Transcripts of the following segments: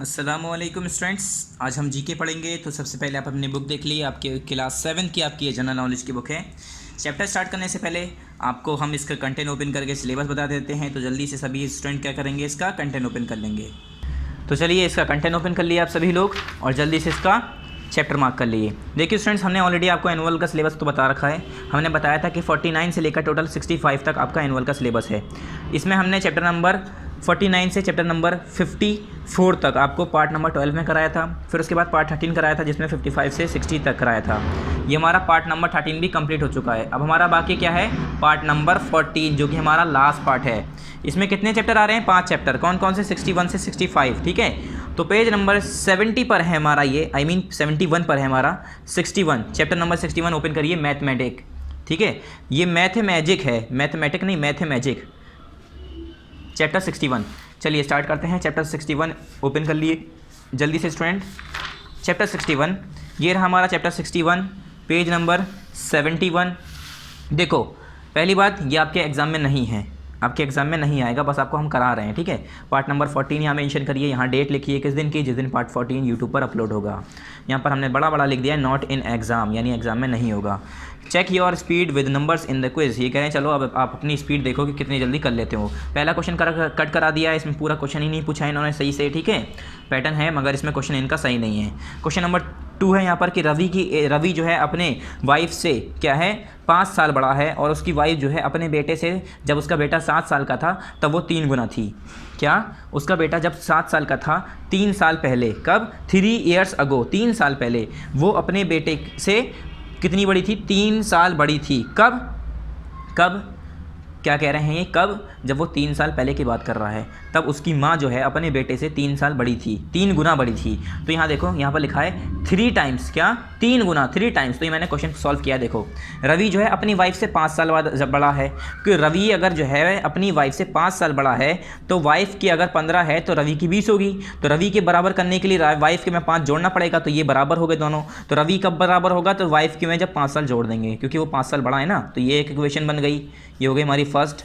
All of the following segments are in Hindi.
अस्सलामुअलैकुम स्टूडेंट्स, आज हम जीके पढ़ेंगे। तो सबसे पहले आप अपनी बुक देख लीजिए। आपके क्लास 7 की आपकी ये जनरल नॉलेज की बुक है। चैप्टर स्टार्ट करने से पहले आपको हम इसका कंटेंट ओपन करके सिलेबस बता देते हैं। तो जल्दी से सभी स्टूडेंट क्या करेंगे, इसका कंटेंट ओपन कर लेंगे। तो चलिए इसका कंटेंट ओपन कर लिए आप सभी लोग और जल्दी से इसका चैप्टर मार्क कर लिए। देखिए स्टूडेंट्स, हमने ऑलरेडी आपको एनुअल का सिलेबस तो बता रखा है। हमने बताया था कि 49 से लेकर टोटल 65 तक आपका एनुअल का सिलेबस है। इसमें हमने चैप्टर नंबर 49 से चैप्टर नंबर 54 तक आपको पार्ट नंबर 12 में कराया था। फिर उसके बाद पार्ट 13 कराया था, जिसमें 55 से 60 तक कराया था। ये हमारा पार्ट नंबर 13 भी कंप्लीट हो चुका है। अब हमारा बाकी क्या है, पार्ट नंबर 14, जो कि हमारा लास्ट पार्ट है। इसमें कितने चैप्टर आ रहे हैं, 5 चैप्टर। कौन कौन से, 61 से 65। ठीक है, तो पेज नंबर 70 पर है हमारा ये, 71 पर है हमारा 61। चैप्टर नंबर 61 ओपन करिए, मैथमेटिक। ठीक है, ये मैथमेजिक है, मैथमेटिक नहीं, मैथमेजिक, चैप्टर 61। चलिए स्टार्ट करते हैं। चैप्टर 61 ओपन कर लिए जल्दी से स्टूडेंट। चैप्टर 61, ये रहा हमारा चैप्टर 61, पेज नंबर 71। देखो, पहली बात, ये आपके एग्ज़ाम में नहीं है, आपके एग्जाम में नहीं आएगा, बस आपको हम करा रहे हैं। ठीक है, पार्ट नंबर 14 यहाँ मेंशन करिए, यहाँ डेट लिखिए किस दिन की, जिस दिन पार्ट 14 यूट्यूब पर अपलोड होगा। यहाँ पर हमने बड़ा बड़ा लिख दिया है, नॉट इन एग्ज़ाम, यानी एग्जाम में नहीं होगा। Check your speed with numbers in the quiz. ये कह रहे हैं चलो अब आप अपनी स्पीड देखो कि कितनी जल्दी कर लेते हो। पहला क्वेश्चन कट करा दिया है, इसमें पूरा क्वेश्चन ही नहीं पूछा है इन्होंने सही से। ठीक है, पैटर्न है मगर इसमें क्वेश्चन इनका सही नहीं है। क्वेश्चन नंबर 2 है यहाँ पर कि रवि जो है अपने वाइफ से क्या है, 5 साल बड़ा है, और उसकी वाइफ जो है अपने बेटे से, जब उसका बेटा 7 साल का था तब वो 3 गुना थी। क्या, उसका बेटा जब 7 साल का था 3 साल पहले, कब, 3 ईयर्स अगो, 3 साल पहले वो अपने बेटे से कितनी बड़ी थी, 3 साल बड़ी थी। कब, कब, क्या कह रहे हैं ये, कब, जब वो 3 साल पहले की बात कर रहा है, तब उसकी माँ जो है अपने बेटे से 3 साल बड़ी थी, 3 गुना बड़ी थी। तो यहाँ देखो, यहाँ पर लिखा है 3 टाइम्स, क्या, 3 गुना, 3 टाइम्स। तो ये मैंने क्वेश्चन सॉल्व किया। देखो, रवि जो है अपनी वाइफ से 5 साल बाद जब बड़ा है, क्योंकि रवि अगर जो है अपनी वाइफ से 5 साल बड़ा है तो वाइफ की अगर 15 है तो रवि की 20 होगी। तो रवि के बराबर करने के लिए वाइफ के में 5 जोड़ना पड़ेगा, तो ये बराबर हो गए दोनों। तो रवि कब बराबर होगा, तो वाइफ की में जब 5 साल जोड़ देंगे, क्योंकि वो 5 साल बड़ा है ना। तो ये एक इक्वेशन बन गई, ये हो गई हमारी फर्स्ट।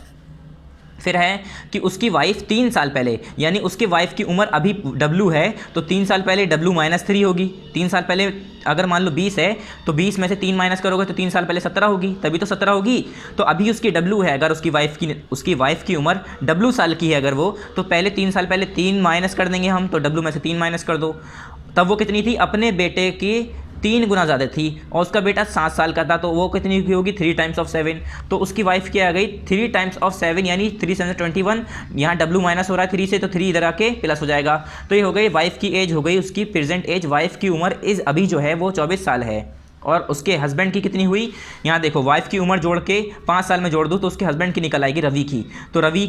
फिर है कि उसकी वाइफ 3 साल पहले, यानी उसके वाइफ की उम्र अभी W है, तो 3 साल पहले W-3 होगी। 3 साल पहले अगर मान लो 20 है, तो 20 में से 3 माइनस करोगे तो 3 साल पहले 17 होगी, तभी तो 17 होगी। तो अभी उसकी W है, अगर उसकी वाइफ की उम्र W साल की है अगर वो, तो पहले 3 साल पहले 3 माइनस कर देंगे हम, तो W में से 3 माइनस कर दो, तब वो कितनी थी, अपने बेटे की 3 गुना ज़्यादा थी। और उसका बेटा 7 साल का था, तो वो कितनी की होगी, 3 टाइम्स ऑफ 7। तो उसकी वाइफ क्या आ गई, 3 टाइम्स ऑफ 7, यानी 3 7 21। यहाँ W माइनस हो रहा है 3 से, तो 3 इधर आके प्लस हो जाएगा। तो ये हो गई वाइफ की एज, हो गई उसकी प्रेजेंट एज। वाइफ की उम्र इज अभी जो है वो 24 साल है। और उसके हस्बैंड की कितनी हुई, यहाँ देखो, वाइफ की उम्र जोड़ के 5 साल में जोड़ दूँ तो उसके हस्बैंड की निकल आएगी, रवि की। तो रवि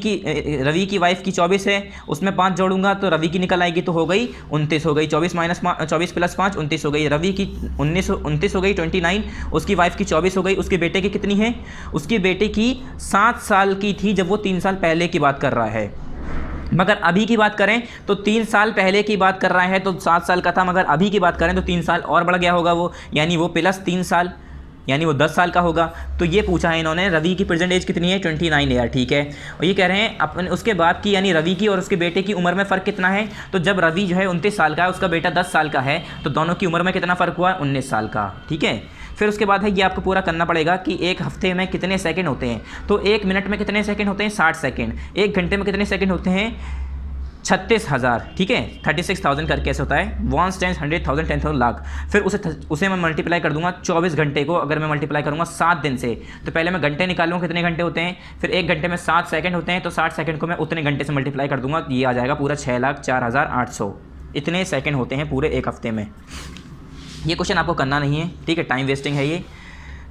की वाइफ की 24 है, उसमें 5 जोड़ूंगा तो रवि की निकल आएगी, तो हो गई 29 हो गई। 24 प्लस 5 29 हो गई। रवि की 29 हो गई, 29। उसकी वाइफ की 24 हो गई। उसके बेटे की कितनी है, उसके बेटे की 7 साल की थी जब वो 3 साल पहले की बात कर रहा है। मगर अभी की बात करें तो 3 साल पहले की बात कर रहा है, तो 7 साल का था। मगर अभी की बात करें तो 3 साल और बढ़ गया होगा वो, यानी वो प्लस 3 साल, यानी वो 10 साल का होगा। तो ये पूछा है इन्होंने, रवि की प्रेजेंट एज कितनी है, 29 ईयर। ठीक है, और ये कह रहे हैं अपने उसके बाद की, यानी रवि की और उसके बेटे की उम्र में फ़र्क कितना है। तो जब रवि जो है 29 साल का है, उसका बेटा 10 साल का है, तो दोनों की उम्र में कितना फ़र्क हुआ, 19 साल का। ठीक है, फिर उसके बाद है ये आपको पूरा करना पड़ेगा कि एक हफ्ते में कितने सेकंड होते हैं। तो 1 मिनट में कितने सेकंड होते हैं, 60 सेकंड। 1 घंटे में कितने सेकंड होते हैं, 36,000। ठीक है, 36,000 करके ऐसे होता है, 1 10 100,000 10,000 लाख। फिर उसे मैं मल्टीप्लाई कर दूंगा 24 घंटे को, अगर मैं मल्टीप्लाई करूंगा 7 दिन से, तो पहले मैं घंटे निकालूंगा कितने घंटे होते हैं। फिर 1 घंटे में 7 सेकंड होते हैं, तो 60 सेकंड को मैं उतने घंटे से मल्टीप्लाई कर दूंगा, ये आ जाएगा पूरा 6,04,800। इतने सेकंड होते हैं पूरे एक हफ्ते में। ये क्वेश्चन आपको करना नहीं है, ठीक है, टाइम वेस्टिंग है ये।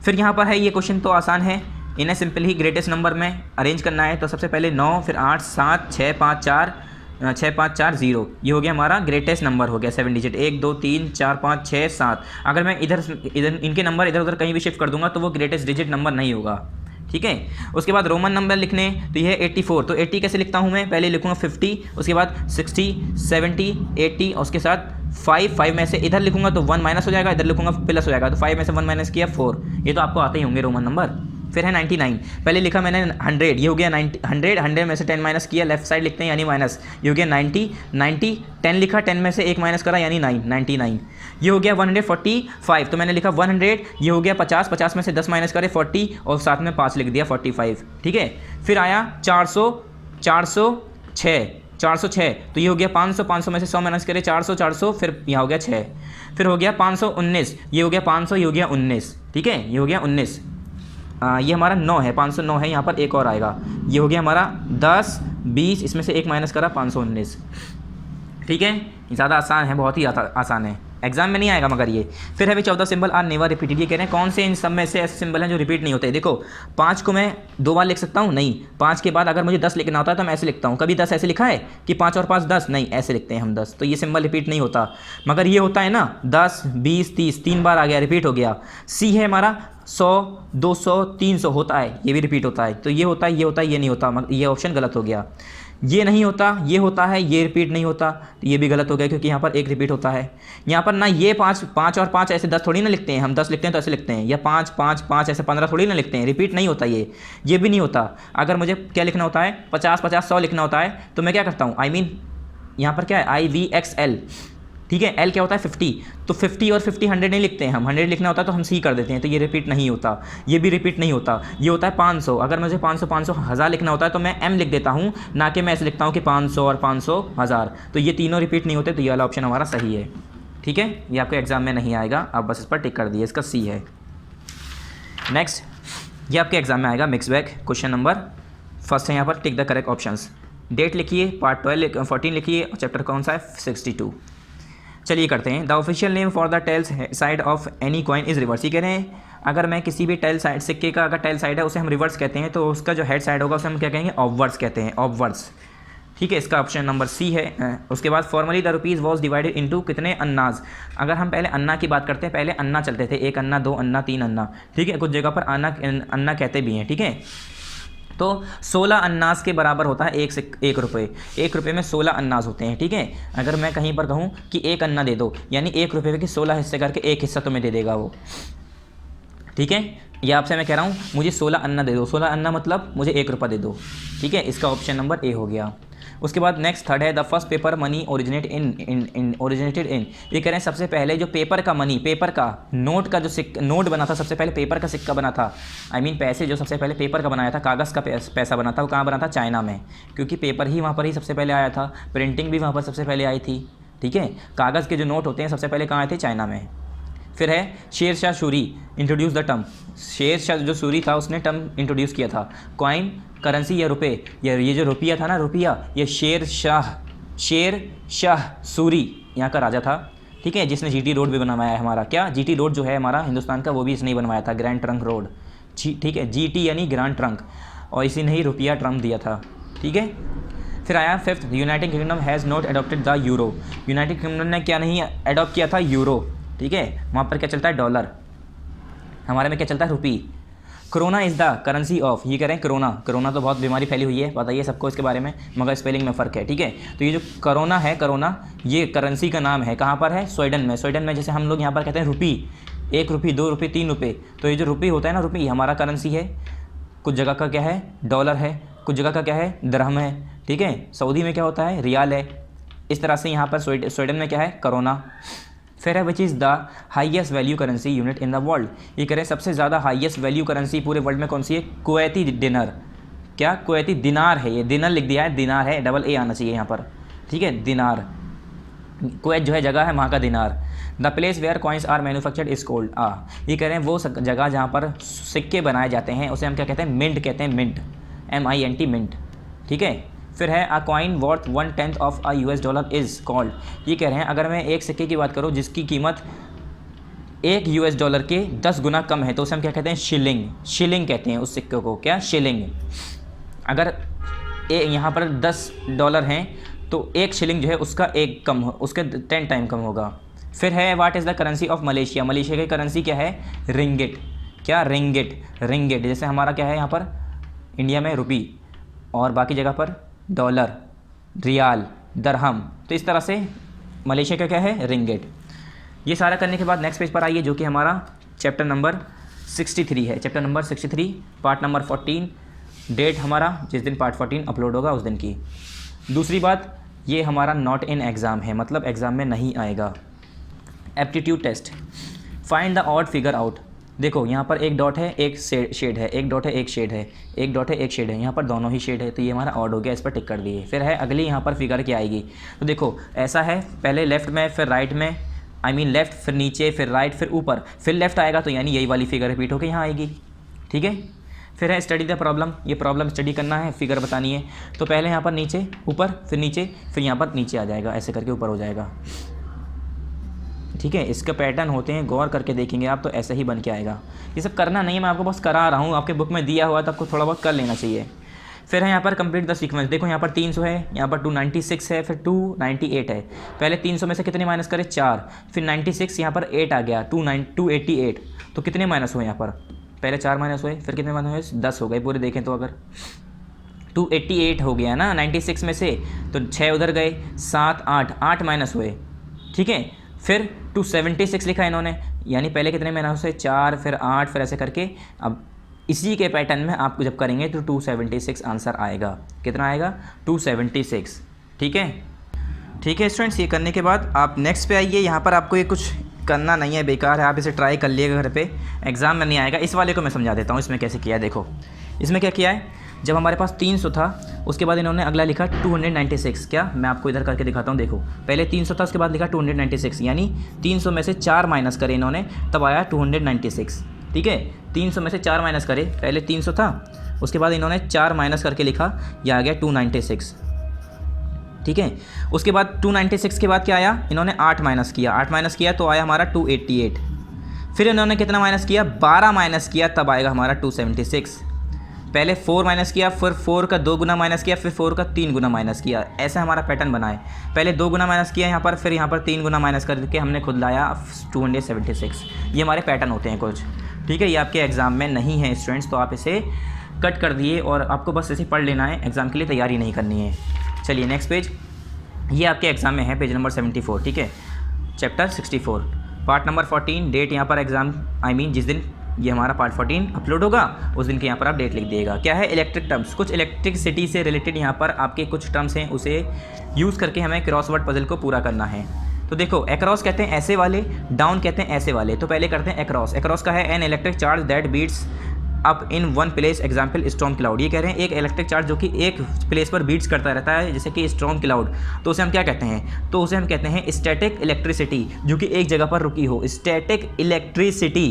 फिर यहाँ पर है, ये क्वेश्चन तो आसान है, इन्हें सिंपल ही ग्रेटेस्ट नंबर में अरेंज करना है। तो सबसे पहले 9, फिर 8, 7, 6, 5, 4, 6, 5, 4, 0, ये हो गया हमारा ग्रेटेस्ट नंबर हो गया, 7 डिजिट। 1 2 3 4 5 6 7। अगर मैं इधर इनके नंबर इधर उधर कहीं भी शिफ्ट कर दूंगा तो वो ग्रेटेस्ट डिजिट नंबर नहीं होगा। ठीक है, उसके बाद रोमन नंबर लिखने, तो ये है 84। तो 80 कैसे लिखता हूँ मैं, पहले लिखूँगा 50, उसके बाद 60 70 80, और उसके साथ 5 में से इधर लिखूँगा तो 1 माइनस हो जाएगा, इधर लिखूँगा प्लस हो जाएगा, तो 5 में से 1 माइनस किया 4। ये तो आपको आते ही होंगे रोमन नंबर। फिर है 99, पहले लिखा मैंने 100, ये हो गया 90, 100 में से 10 माइनस किया, लेफ्ट साइड लिखते हैं यानी माइनस, ये हो गया 90, 10 लिखा, 10 में से 1 माइनस करा यानी 99, ये हो गया 145, तो मैंने लिखा 100, ये हो गया 50, 50 में से 10 माइनस करे 40 और साथ में 5 लिख दिया 45, ठीक है। फिर आया 406, तो ये हो गया 500, 500 में से 100 माइनस करे 400, फिर यहाँ हो गया 6, फिर हो गया 519, ये हो गया 500, ये हो गया 19, ठीक है, ये हो गया 19, ये हमारा 9 है, 509 है, यहाँ पर एक और आएगा, ये हो गया हमारा 10, 20, इसमें से 1 माइनस करा 519, ठीक है। ज़्यादा आसान है, बहुत ही आसान है, एग्जाम में नहीं आएगा मगर ये। फिर है भी 14 सिंबल आर नेवर रिपीटेड, ये कह रहे हैं कौन से इन सब में से ऐसे सिंबल हैं जो रिपीट नहीं होते। देखो 5 को मैं 2 बार लिख सकता हूँ, नहीं, 5 के बाद अगर मुझे 10 लिखना होता है तो मैं ऐसे लिखता हूँ, कभी 10 ऐसे लिखा है कि 5 और 5 10, नहीं, ऐसे लिखते हैं हम 10, तो ये सिंबल रिपीट नहीं होता। मगर ये होता है ना 10, 20, 30, 3 बार आ गया, रिपीट हो गया। सी है हमारा 100, 200, 300 होता है, ये भी रिपीट होता है, तो ये होता है, ये होता है, ये नहीं होता, मगर ये ऑप्शन गलत हो गया। ये नहीं होता, ये होता है, ये रिपीट नहीं होता, तो ये भी गलत हो गया क्योंकि यहाँ पर एक रिपीट होता है। यहाँ पर ना ये 5 और 5 ऐसे 10 थोड़ी ना लिखते हैं, हम 10 लिखते हैं तो ऐसे लिखते हैं, या 5, 5, 5 ऐसे 15 थोड़ी ना लिखते हैं, रिपीट नहीं होता ये भी नहीं होता। अगर मुझे क्या लिखना होता है 50, 50, 100 लिखना होता है तो मैं क्या करता हूँ, यहाँ पर क्या है IVXL, ठीक है, L क्या होता है 50, तो 50 और 50 100 नहीं लिखते हैं हम, 100 लिखना होता है तो हम C कर देते हैं, तो ये रिपीट नहीं होता, ये भी रिपीट नहीं होता। ये होता है 500, अगर मुझे 500, 500, 1000 लिखना होता है तो मैं M लिख देता हूँ, ना कि मैं ऐसे लिखता हूँ कि 500 और 500, 1000, तो ये तीनों रिपीट नहीं होते, तो ये वाला ऑप्शन हमारा सही है, ठीक है। ये आपके एग्जाम में नहीं आएगा, आप बस इस पर टिक कर दिए, इसका C है। नेक्स्ट, ये आपके एग्जाम में आएगा mix bag, question number first है यहाँ पर, tick the correct options. Date लिखिए, पार्ट 14 लिखिए, और चैप्टर कौन सा है 62। चलिए करते हैं। The official name for the tail side of any coin is reverse, ये कह रहे हैं अगर मैं किसी भी टेल साइड, सिक्के का अगर टेल साइड है उसे हम रिवर्स कहते हैं, तो उसका जो हेड साइड होगा उसे हम क्या कहेंगे, ऑबवर्ड्स कहते हैं, ऑबवर्ड्स, ठीक है। इसका ऑप्शन नंबर C है। उसके बाद formally the rupees was divided into कितने अन्नाज, अगर हम पहले अन्ना की बात करते हैं, पहले अन्ना चलते थे, 1 अन्ना, 2 अन्ना, 3 अन्ना, ठीक है, कुछ जगह पर अन्ना कहते भी हैं, ठीक है। तो 16 अन्नाज के बराबर होता है 1 रुपये, 1 रुपये में 16 अन्नाज होते हैं, ठीक है। अगर मैं कहीं पर कहूँ कि 1 अन्ना दे दो, यानी 1 रुपये के 16 हिस्से करके 1 हिस्सा तुम्हें दे देगा वो, ठीक है। ये आपसे मैं कह रहा हूँ मुझे 16 अन्ना दे दो, 16 अन्ना मतलब मुझे 1 रुपया दे दो, ठीक है। इसका ऑप्शन नंबर A हो गया। उसके बाद नेक्स्ट थर्ड है the first paper money originated in, ये कह रहे हैं सबसे पहले जो पेपर का मनी, पेपर का नोट का जो नोट बना था, सबसे पहले पेपर का सिक्का बना था, पैसे जो सबसे पहले पेपर का बनाया था, कागज़ का पैसा बना था, वो कहाँ बना था, चाइना में, क्योंकि पेपर ही वहाँ पर ही सबसे पहले आया था, प्रिंटिंग भी वहाँ पर सबसे पहले आई थी, ठीक है। कागज़ के जो नोट होते हैं सबसे पहले कहाँ आए थे, चाइना में। फिर है Sher Shah Suri introduce the term, Sher Shah जो सूरी था उसने टर्म इंट्रोड्यूस किया था। कॉइन, करेंसी या रुपये, ये जो रुपया था ना, रुपया, ये शेर शाह सूरी यहाँ का राजा था, ठीक है, जिसने GT रोड भी बनवाया है हमारा, क्या GT रोड जो है हमारा हिंदुस्तान का, वो भी इसने ही बनवाया था, ग्रैंड ट्रंक रोड, ठीक है, GT यानी ग्रैंड ट्रंक, और इसी ने ही रुपया ट्रम्प दिया था, ठीक है। फिर आया fifth, United kingdom has not adopted the euro, United kingdom ने क्या नहीं एडॉप्ट किया था, यूरो, ठीक है। वहाँ पर क्या चलता है, डॉलर, हमारे में क्या चलता है, rupee. Corona is the currency of, ये कह रहे हैं कोरोना तो बहुत बीमारी फैली हुई है, बताइए सबको इसके बारे में, मगर स्पेलिंग में फ़र्क है, ठीक है। तो ये जो कोरोना है, कोरोना ये करेंसी का नाम है, कहाँ पर है, स्वीडन में, जैसे हम लोग यहाँ पर कहते हैं रुपी, 1 रुपये, 2 रुपये, 3 रुपये, तो ये जो रुपी होता है ना, रुपी हमारा करेंसी है, कुछ जगह का क्या है, डॉलर है, कुछ जगह का क्या है, दिरहम है, ठीक है। सऊदी में क्या होता है, रियाल है, इस तरह से यहाँ पर स्वीडन में क्या है, कोरोना। फिर है which is the highest value currency unit in the world, ये करें सबसे ज़्यादा हाईएस्ट वैल्यू करेंसी पूरे वर्ल्ड में कौन सी है, कुवैती दिनार, क्या कुवैती दिनार है, ये दिनार लिख दिया है, दिनार है, डबल A आना चाहिए यहाँ पर, ठीक है, दिनार, कुवैत जो है जगह है वहाँ का दिनार। The place where coins are manufactured is called, ये कह रहे हैं वो जगह जहाँ पर सिक्के बनाए जाते हैं उसे हम क्या कहते हैं, मिंट कहते हैं, मिंट, MINT मिंट, ठीक है। फिर है अ coin worth 1/10 of a US dollar is called, ये कह रहे हैं अगर मैं एक सिक्के की बात करूँ जिसकी कीमत 1 US डॉलर के 10 गुना कम है तो उसे हम क्या कहते हैं, शिलिंग कहते हैं उस सिक्के को, क्या, शिलिंग। अगर यहाँ पर 10 डॉलर हैं तो 1 शिलिंग जो है उसका उसके 10 टाइम कम होगा। फिर है what is the currency of Malaysia, Malaysia की करेंसी क्या है, रिंगिट, क्या, रिंगिट, जैसे हमारा क्या है यहाँ पर इंडिया में रुपी और बाकी जगह पर डॉलर, रियाल, दरहम, तो इस तरह से मलेशिया का क्या है, रिंगिट। ये सारा करने के बाद नेक्स्ट पेज पर आइए जो कि हमारा चैप्टर नंबर 63 है, chapter number 63 part number 14, date हमारा जिस दिन पार्ट 14 अपलोड होगा उस दिन की। दूसरी बात, ये हमारा नॉट इन एग्ज़ाम है, मतलब एग्ज़ाम में नहीं आएगा। Aptitude test, find the odd figure out. देखो यहाँ पर एक डॉट है, एक शेड है, एक डॉट है, एक शेड है, एक डॉट है, एक शेड है, यहाँ पर दोनों ही शेड है, तो ये हमारा ऑड हो गया, इस पर टिक कर दिए। फिर है अगली यहाँ पर फिगर क्या आएगी, तो देखो ऐसा है, पहले लेफ़्ट में, फिर राइट में, आई मीन लेफ़्ट, फिर नीचे, फिर राइट, फिर ऊपर, फिर लेफ़्ट आएगा, तो यानी यही वाली फिगर रिपीट होकर यहाँ आएगी। ठीक है। फिर है स्टडी द प्रॉब्लम, ये प्रॉब्लम स्टडी करना है, फिगर बतानी है, तो पहले यहाँ पर नीचे, ऊपर, फिर नीचे, फिर यहाँ पर नीचे आ जाएगा, ऐसे करके ऊपर हो जाएगा। ठीक है, इसके पैटर्न होते हैं, गौर करके देखेंगे आप तो ऐसे ही बन के आएगा। ये सब करना नहीं है, मैं आपको बस करा रहा हूँ, आपके बुक में दिया हुआ तो आपको थोड़ा बहुत कर लेना चाहिए। फिर है यहाँ पर कंप्लीट द सीक्वेंस, देखो यहाँ पर 300 है, यहाँ पर 296 है, फिर 298 है। पहले 300 में से कितने माइनस करें, 4, फिर 96, यहाँ पर 8 आ गया, 288, तो कितने माइनस हुए यहाँ पर, पहले 4 माइनस हुए, फिर कितने माइनस हुए, 10 हो गए पूरे। देखें तो अगर 288 हो गया ना 96 में से, तो 6 उधर गए, 7, 8 माइनस हुए। ठीक है, फिर 276 लिखा इन्होंने, यानी पहले कितने माइनस हुए, 4, फिर 8, फिर ऐसे करके। अब इसी के पैटर्न में आपको जब करेंगे तो 276 आंसर आएगा। कितना आएगा, 276। ठीक है। ठीक है स्टूडेंट्स, ये करने के बाद आप नेक्स्ट पे आइए। यहाँ पर आपको ये कुछ करना नहीं है, बेकार है, आप इसे ट्राई कर लिएगा घर पे, एग्ज़ाम में नहीं आएगा। इस वाले को मैं समझा देता हूँ, इसमें कैसे किया है। देखो इसमें क्या किया है, जब हमारे पास 300 था, उसके बाद इन्होंने अगला लिखा 296। क्या, मैं आपको इधर करके दिखाता हूँ। देखो पहले 300 था, उसके बाद लिखा 296, यानी 300 में से 4 माइनस करे इन्होंने, तब आया 296। ठीक है, 300 में से 4 माइनस करे, पहले 300 था, उसके बाद इन्होंने 4 माइनस करके लिखा, यह आ गया 296। ठीक है, उसके बाद 296 के बाद क्या आया, इन्होंने 8 माइनस किया, 8 माइनस किया तो आया हमारा 288। फिर इन्होंने कितना माइनस किया, 12 माइनस किया, तब आएगा हमारा 276। पहले 4 माइनस किया, फिर 4 का 2 गुना माइनस किया, फिर 4 का 3 गुना माइनस किया, ऐसा हमारा पैटर्न बना है। पहले 2 गुना माइनस किया यहाँ पर, फिर यहाँ पर 3 गुना माइनस करके हमने खुद लाया 276। ये हमारे पैटर्न होते हैं कुछ। ठीक है, ये आपके एग्ज़ाम में नहीं है स्टूडेंट्स, तो आप इसे कट कर दिए और आपको बस ऐसे पढ़ लेना है, एग्ज़ाम के लिए तैयारी नहीं करनी है। चलिए नेक्स्ट पेज, ये आपके एग्ज़ाम में है, पेज नंबर 74। ठीक है, चैप्टर 64 पार्ट नंबर 14, डेट यहाँ पर एग्ज़ाम, आई मीन जिस दिन ये हमारा पार्ट 14 अपलोड होगा उस दिन के यहाँ पर आप डेट लिख दिएगा। क्या है, इलेक्ट्रिक टर्म्स, कुछ इलेक्ट्रिसिटी से रिलेटेड यहाँ पर आपके कुछ टर्म्स हैं, उसे यूज़ करके हमें क्रॉसवर्ड पजल को पूरा करना है। तो देखो अक्रॉस कहते हैं ऐसे वाले, डाउन कहते हैं ऐसे वाले, तो पहले करते हैं अक्रॉस। अक्रॉस का है an electric charge that beats up in one place, example storm cloud. ये कह रहे हैं एक इलेक्ट्रिक चार्ज जो कि एक प्लेस पर बीट्स करता रहता है, जैसे कि स्टॉर्म क्लाउड, तो उसे हम क्या कहते हैं, तो उसे हम कहते हैं स्टैटिक इलेक्ट्रिसिटी, जो कि एक जगह पर रुकी हो, स्टैटिक इलेक्ट्रिसिटी,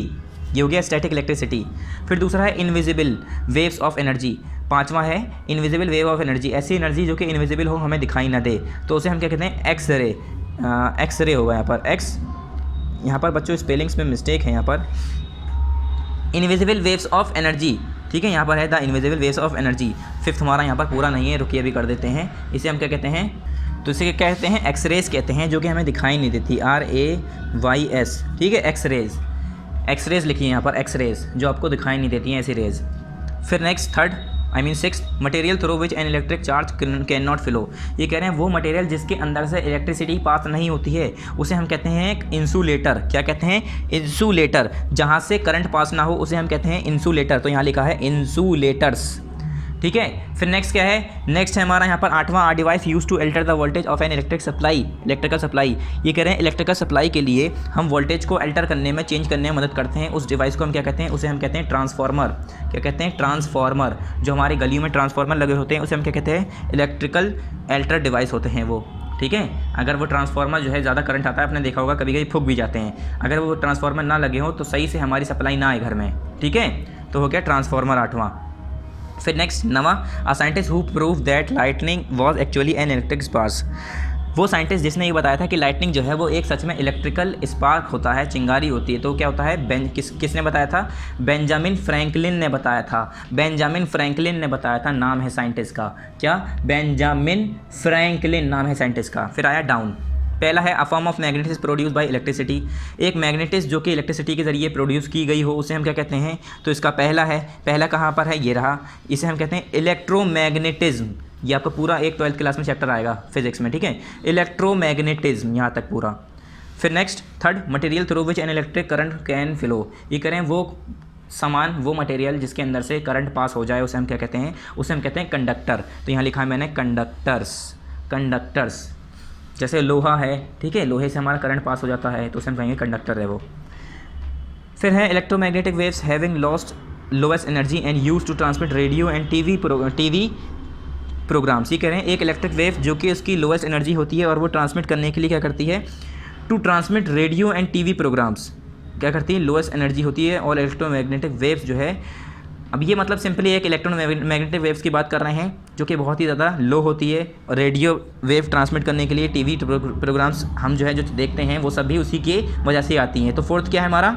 ये हो गया स्टैटिक इलेक्ट्रिसिटी। फिर दूसरा है इनविजिबल वेव्स ऑफ एनर्जी, पांचवा है इनविजिबल वेव ऑफ एनर्जी, ऐसी एनर्जी जो कि इनविजिबल हो, हमें दिखाई ना दे, तो उसे हम क्या कहते हैं, एक्स रे। एक्स रे होगा यहाँ पर, एक्स, यहाँ पर बच्चों स्पेलिंग्स में मिस्टेक है, यहाँ पर इनविजिबल वेव्स ऑफ एनर्जी। ठीक है, यहाँ पर है the invisible waves of energy. Fifth हमारा यहाँ पर पूरा नहीं है, रुकिए अभी कर देते हैं। इसे हम क्या कहते हैं, तो इसे क्या कहते हैं, एक्सरेज कहते हैं, जो कि हमें दिखाई नहीं देती, RAYS। ठीक है, एक्सरेज, एक्सरेज लिखिए यहाँ पर, एक्सरेज जो आपको दिखाई नहीं देती हैं, ऐसी रेज। फिर next third, I mean six, material through which N electric charge can not flow. ये कह रहे हैं वो मटेरियल जिसके अंदर से इलेक्ट्रिसिटी पास नहीं होती है, उसे हम कहते हैं एक इंसुलेटर। क्या कहते हैं, इंसुलेटर। जहाँ से करंट पास ना हो उसे हम कहते हैं इंसुलेटर, तो यहाँ लिखा है इंसुलेटर्स। ठीक है, फिर नेक्स्ट क्या है, नेक्स्ट है हमारा यहाँ पर आठवां, are device use to alter the voltage of an electric supply, electrical supply. ये कह रहे हैं इलेक्ट्रिकल सप्लाई के लिए हम वोल्टेज को अल्टर करने में, चेंज करने में मदद करते हैं, उस डिवाइस को हम क्या कहते हैं, उसे हम कहते हैं ट्रांसफार्मर। क्या कहते हैं, ट्रांसफार्मर। जो हमारी गलियों में ट्रांसफार्मर लगे होते हैं उसे हम क्या कहते हैं, इलेक्ट्रिकल अल्टर डिवाइस होते हैं वो। ठीक है, अगर वो ट्रांसफार्मर जो है ज़्यादा करंट आता है, आपने देखा होगा कभी कभी फूक भी जाते हैं, अगर वो ट्रांसफार्मर ना लगे हो तो सही से हमारी सप्लाई ना आए घर में। ठीक है, तो हो गया ट्रांसफार्मर आठवां। फिर नेक्स्ट नवा, a scientist who prove that lightning was actually an electric spark. वो साइंटिस्ट जिसने ये बताया था कि लाइटनिंग जो है वो एक सच में इलेक्ट्रिकल स्पार्क होता है, चिंगारी होती है। तो क्या होता है, किसने बताया था, बेंजामिन फ्रैंकलिन ने बताया था। बेंजामिन फ्रैंकलिन ने बताया था, नाम है साइंटिस्ट का, क्या, बेंजामिन फ्रैंकलिन नाम है साइंटिस्ट का। फिर आया डाउन, पहला है a form of magnetism produce by electricity. एक मैग्नेटिस जो कि इलेक्ट्रिसिटी के ज़रिए प्रोड्यूस की गई हो, उसे हम क्या कहते हैं, तो इसका पहला है, पहला कहाँ पर है, ये रहा, इसे हम कहते हैं इलेक्ट्रोमैग्नेटिज्म। ये आपका पूरा एक 12th क्लास में चैप्टर आएगा फिजिक्स में। ठीक है, इलेक्ट्रोमैग्नेटिज्म यहाँ तक पूरा। फिर next third, material through which an electric current can flow. ये करें वो सामान, वो मटेरियल जिसके अंदर से करंट पास हो जाए उसे हम क्या कहते हैं, उसे हम कहते हैं कंडक्टर। तो यहाँ लिखा है मैंने कंडक्टर्स। जैसे लोहा है, ठीक है, लोहे से हमारा करंट पास हो जाता है तो उसे हम कहेंगे कंडक्टर है वो। फिर है electromagnetic waves having lost lowest energy and use to transmit radio and TV programmes. ये कह रहे हैं एक इलेक्ट्रिक वेव जो कि उसकी लोएस्ट एनर्जी होती है और वो ट्रांसमिट करने के लिए क्या करती है, to transmit radio and TV programmes क्या करती है, लोएस्ट एनर्जी होती है। और इलेक्ट्रोमैग्नेटिक वेव्स जो है, अब ये मतलब सिंपली एक इलेक्ट्रोमैग्नेटिक वेव्स की बात कर रहे हैं जो कि बहुत ही ज़्यादा लो होती है। और रेडियो वेव ट्रांसमिट करने के लिए टीवी प्रोग्राम्स हम जो है जो देखते हैं वो सभी उसी की वजह से आती हैं। तो फोर्थ क्या है हमारा,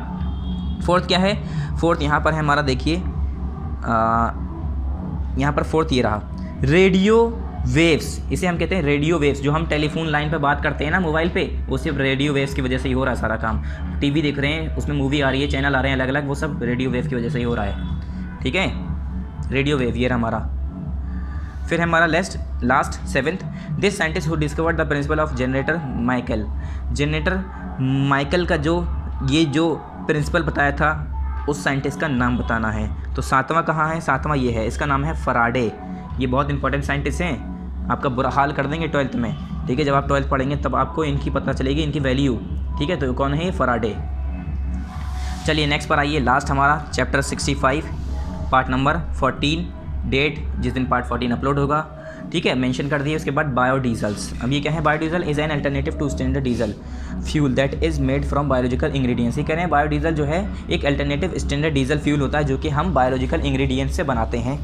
फोर्थ यहाँ पर है हमारा, देखिए यहाँ पर फोर्थ ये रहा, रेडियो वेव्स। इसे हम कहते हैं रेडियो वेव्स। जो हम टेलीफोन लाइन पे बात करते हैं ना मोबाइल पे, वो सिर्फ रेडियो वेव्स की वजह से ही हो रहा है सारा काम। टीवी देख रहे हैं, उसमें मूवी आ रही है, चैनल आ रहे हैं अलग अलग, वो सब रेडियो वेव की वजह से ही हो रहा है, ठीक है, रेडियो वेव। ये रहा हमारा। फिर है हमारा last seventh, this scientist who discovered the principle of generator Michael का जो प्रिंसिपल बताया था उस साइंटिस्ट का नाम बताना है। तो सातवां कहाँ है, सातवां ये है, इसका नाम है फराडे। ये बहुत इंपॉर्टेंट साइंटिस्ट हैं, आपका बुरा हाल कर देंगे 12th में, ठीक है। जब आप 12th पढ़ेंगे तब आपको इनकी पता चलेगी, इनकी वैल्यू, ठीक है। तो कौन है ये, फराडे। चलिए नेक्स्ट पर आइए, लास्ट हमारा चैप्टर 65 पार्ट नंबर 14, डेट जिस दिन पार्ट 14 अपलोड होगा, ठीक है, मेंशन कर दिए। उसके बाद बायोडीजल्स। अब ये क्या है, biodiesel is an alternative to standard diesel fuel that is made from biological ingredients. ये कह रहे हैं बायोडीजल जो है एक अल्टरनेटिव स्टैंडर्ड डीजल फ्यूल होता है जो कि हम बायोलॉजिकल इंग्रेडिएंट्स से बनाते हैं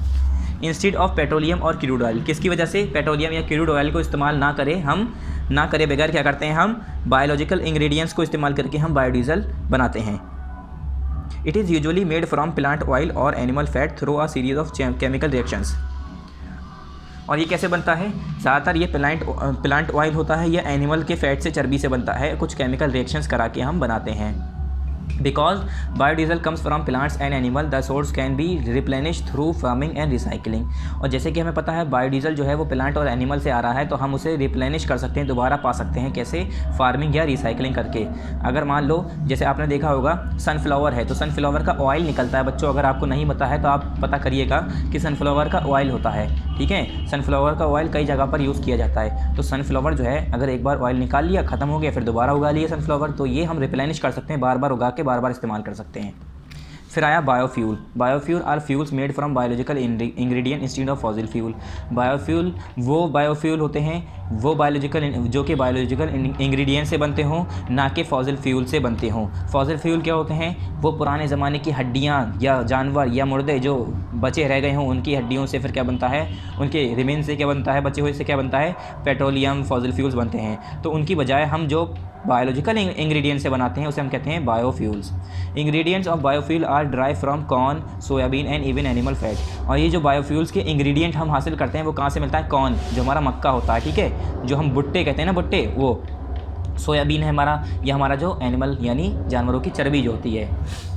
इंस्टेड ऑफ पेट्रोलियम और क्रूड ऑयल। किसकी वजह से, पेट्रोलियम या क्रूड ऑयल को इस्तेमाल ना करें बगैर क्या करते हैं, हम बायोलॉजिकल इंग्रेडिएंट्स को इस्तेमाल करके हम बायोडीजल बनाते हैं। It is usually made from plant oil और animal fat through a series of chemical reactions. और ये कैसे बनता है, ज़्यादातर ये प्लांट ऑयल होता है या एनिमल के फैट से, चर्बी से बनता है, कुछ केमिकल रिएक्शंस करा के हम बनाते हैं। Because biodiesel comes from plants and animal, the source can be replenish through farming and recycling. और जैसे कि हमें पता है बायोडीजल जो है वो प्लांट और एनिमल से आ रहा है, तो हम उसे रिप्लेनिश कर सकते हैं, दोबारा पा सकते हैं। कैसे, फार्मिंग या रिसाइकलिंग करके। अगर मान लो जैसे आपने देखा होगा सनफ्लावर है, तो सनफ्लावर का ऑयल निकलता है बच्चों, अगर आपको नहीं पता है तो आप पता करिएगा कि सनफ्लावर का ऑयल होता है, ठीक है। सनफ्लावर का ऑयल कई जगह पर यूज़ किया जाता है। तो सनफ्लावर जो है अगर एक बार ऑयल निकाल लिया, ख़त्म हो गया, फिर दोबारा उगा लिया सनफ्लावर, तो ये हम रिप्लेनिश कर सकते हैं, बार बार उगा के बार बार इस्तेमाल कर सकते हैं। फिर आया biofuel. Biofuel are fuels made from biological ingredient instead of fossil fuel. Biofuel वो बायोफ्यूल होते हैं वो जो कि बायोलॉजिकल इंग्रेडिएंट से बनते हों, ना कि फॉसिल फ्यूल से बनते हों। फॉसिल फ्यूल क्या होते हैं, वो पुराने ज़माने की हड्डियाँ या जानवर या मुर्दे जो बचे रह गए हों उनकी हड्डियों से फिर क्या बनता है, उनके रिमेन से क्या बनता है, बचे हुए से क्या बनता है, पेट्रोलियम, फॉसिल फ्यूल्स बनते हैं। तो उनकी बजाय हम जो बायोलॉजिकल इंग्रेडिएंट से बनाते हैं उसे हम कहते हैं biofuels. Ingredients of biofuel are drive from corn, soybean and even animal fat. और ये जो बायोफ्यूल्स के इंग्रेडिएंट हम हासिल करते हैं वो कहाँ से मिलता है, कॉर्न, जो हमारा मक्का होता है, ठीक है, जो हम भुट्टे कहते हैं ना, भुट्टे, वो सोयाबीन है हमारा, या हमारा जो एनिमल यानी जानवरों की चर्बी जो होती है।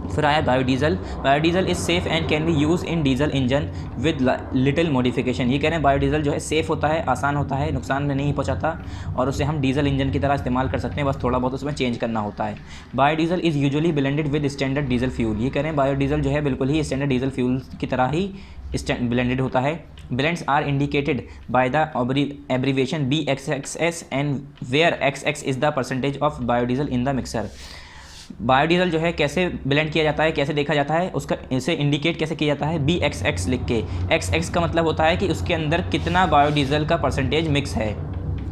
फिर आया biodiesel. Biodiesel is safe and can be use in diesel engine with little modification. ये कह रहे हैं बायोडीजल जो है सेफ़ होता है, आसान होता है, नुकसान में नहीं पहुंचाता, और उसे हम डीजल इंजन की तरह इस्तेमाल कर सकते हैं, बस थोड़ा बहुत उसमें चेंज करना होता है। Biodiesel is usually blended with standard diesel fuel. ये कह रहे हैं बायोडीजल जो है बिल्कुल ही स्टैंडर्ड डीजल फ्यूल की तरह ही ब्लेंडेड होता है। Blends are indicated by the abbreviation BXXS and where XX is the percentage of biodiesel in the mixer. Biodiesel जो है कैसे ब्लेंड किया जाता है, कैसे देखा जाता है, उसका इसे इंडिकेट कैसे किया जाता है, BXX लिख के। XX का मतलब होता है कि उसके अंदर कितना बायोडीजल का परसेंटेज मिक्स है,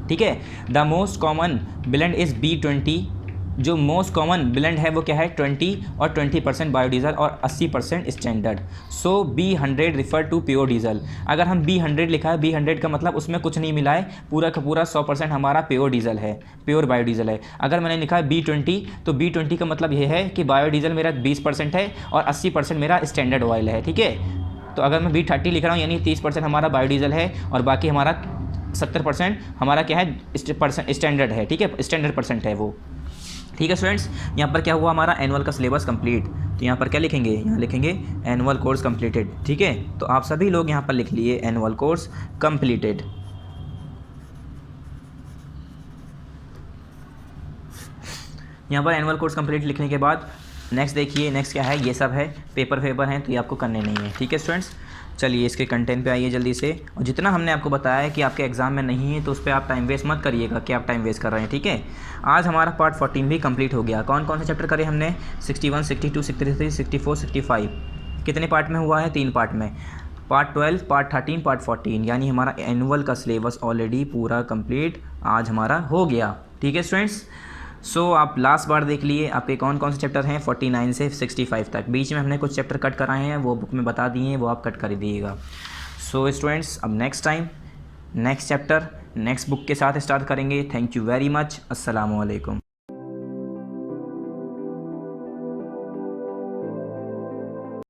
ठीक है। The most common blend is B20। जो मोस्ट कॉमन ब्लेंड है वो क्या है, 20 और 20% बायोडीजल और 80% standard. So B100 refer to pure diesel. अगर हम B100 लिखा है, B100 का मतलब उसमें कुछ नहीं मिला है, पूरा का पूरा 100% हमारा प्योर डीजल है, प्योर बायोडीजल है। अगर मैंने लिखा है B20 तो B20 का मतलब ये है कि बायोडीजल मेरा 20% है और 80% मेरा स्टैंडर्ड ऑयल है, ठीक है। तो अगर मैं B30 लिख रहा हूँ यानी 30% हमारा बायोडीजल है और बाकी हमारा 70% हमारा क्या है, स्टैंडर्ड है, ठीक है, स्टैंडर्ड परसेंट है वो, ठीक है स्टूडेंट्स। यहाँ पर क्या हुआ, हमारा एनुअल का सिलेबस कंप्लीट। तो यहाँ पर क्या लिखेंगे, यहाँ लिखेंगे एनुअल कोर्स कंप्लीटेड, ठीक है। तो आप सभी लोग यहाँ पर लिख लिए एनुअल कोर्स कंप्लीटेड। यहाँ पर एनुअल कोर्स कंप्लीट लिखने के बाद नेक्स्ट देखिए, नेक्स्ट क्या है, ये सब है पेपर हैं तो ये आपको करने नहीं है, ठीक है स्टूडेंट्स। चलिए इसके कंटेंट पे आइए जल्दी से। और जितना हमने आपको बताया है कि आपके एग्ज़ाम में नहीं है तो उस पर आप टाइम वेस्ट मत करिएगा कि आप टाइम वेस्ट कर रहे हैं, ठीक है। आज हमारा पार्ट 14 भी कंप्लीट हो गया। कौन कौन से चैप्टर करे हमने, 61, 62, 63, 64, 65। कितने पार्ट में हुआ है, 3 पार्ट में। पार्ट 12, पार्ट 13, पार्ट 14, यानी हमारा एनुअल का सिलेबस ऑलरेडी पूरा कंप्लीट आज हमारा हो गया, ठीक है स्टूडेंट्स। सो आप लास्ट बार देख लिए आपके कौन कौन से चैप्टर हैं 49 से 65 तक। बीच में हमने कुछ चैप्टर कट कराए हैं, वो बुक में बता दिए हैं, वो आप कट कर दीजिएगा। सो स्टूडेंट्स अब next time next chapter next book के साथ स्टार्ट करेंगे। Thank you very much. अस्सलाम वालेकुम।